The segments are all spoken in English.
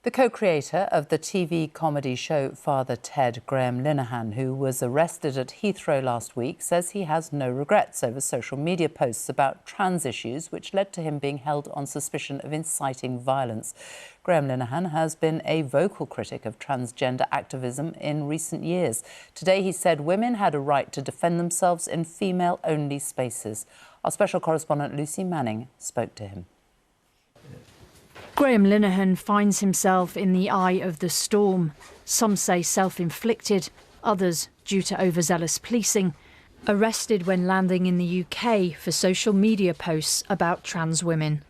The co-creator of the TV comedy show Father Ted, Graham Linehan, who was arrested at Heathrow last week, says he has no regrets over social media posts about trans issues, which led to him being held on suspicion of inciting violence. Graham Linehan has been a vocal critic of transgender activism in recent years. Today he said women had a right to defend themselves in female-only spaces. Our special correspondent Lucy Manning spoke to him. Graham Linehan finds himself in the eye of the storm. Some say self-inflicted, others due to overzealous policing. Arrested when landing in the UK for social media posts about trans women.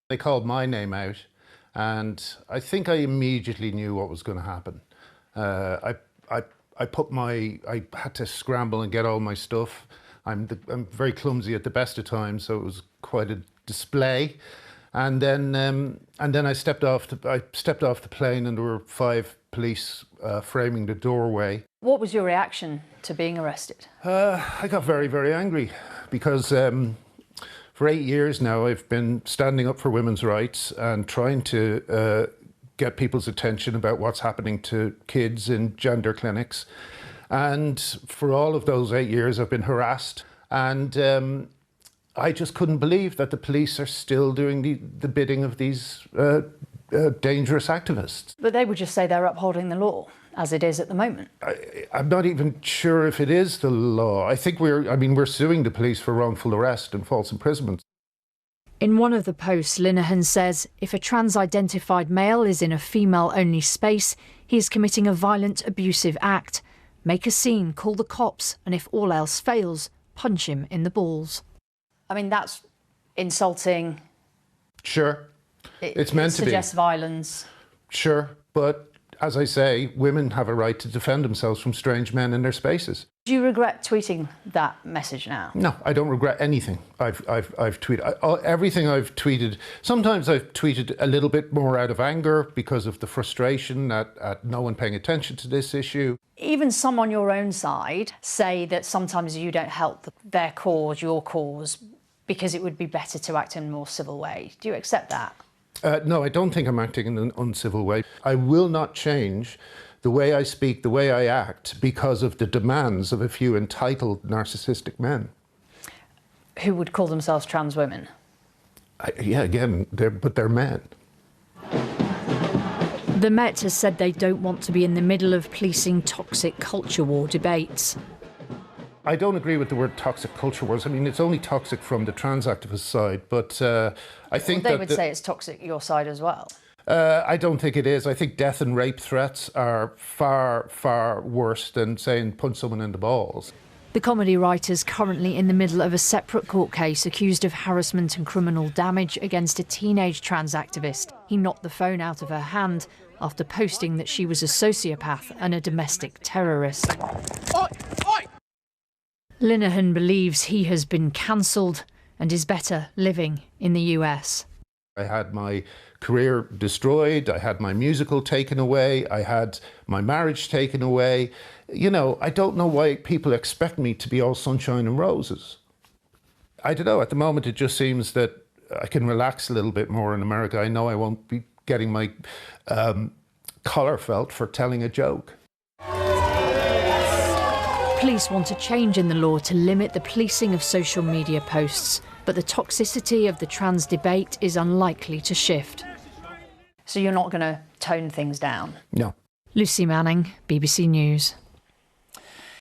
They called my name out, and I think I immediately knew what was going to happen. I had to scramble and get all my stuff. I'm very clumsy at the best of times, so it was quite a display. And then I stepped off the plane, and there were 5 police framing the doorway. What was your reaction to being arrested? I got very, very angry because for 8 years now I've been standing up for women's rights and trying to get people's attention about what's happening to kids in gender clinics. And for all of those 8 years I've been harassed, and I just couldn't believe that the police are still doing the bidding of these dangerous activists. But they would just say they're upholding the law, as it is at the moment. I'm not even sure if it is the law. I think we're suing the police for wrongful arrest and false imprisonment. In one of the posts, Linehan says if a trans-identified male is in a female-only space, he is committing a violent, abusive act. Make a scene, call the cops, and if all else fails, punch him in the balls. I mean, that's insulting. Sure. It's meant to be. It suggests violence. Sure, but as I say, women have a right to defend themselves from strange men in their spaces. Do you regret tweeting that message now? No, I don't regret anything I've tweeted. Everything I've tweeted, sometimes I've tweeted a little bit more out of anger because of the frustration at no one paying attention to this issue. Even some on your own side say that sometimes you don't help their cause, your cause, because it would be better to act in a more civil way. Do you accept that? No, I don't think I'm acting in an uncivil way. I will not change the way I speak, the way I act, because of the demands of a few entitled narcissistic men. Who would call themselves trans women? Yeah, again, they're men. The Met has said they don't want to be in the middle of policing toxic culture war debates. I don't agree with the word toxic culture wars. I mean, it's only toxic from the trans activist side, but I think they would say it's toxic your side as well. I don't think it is. I think death and rape threats are far, far worse than saying punch someone in the balls. The comedy writer's currently in the middle of a separate court case accused of harassment and criminal damage against a teenage trans activist. He knocked the phone out of her hand after posting that she was a sociopath and a domestic terrorist. Oi! Oi! Linehan believes he has been cancelled and is better living in the US. I had my career destroyed, I had my musical taken away, I had my marriage taken away. You know, I don't know why people expect me to be all sunshine and roses. I don't know, at the moment it just seems that I can relax a little bit more in America. I know I won't be getting my collar felt for telling a joke. Police want a change in the law to limit the policing of social media posts, but the toxicity of the trans debate is unlikely to shift. So you're not going to tone things down? No. Lucy Manning, BBC News.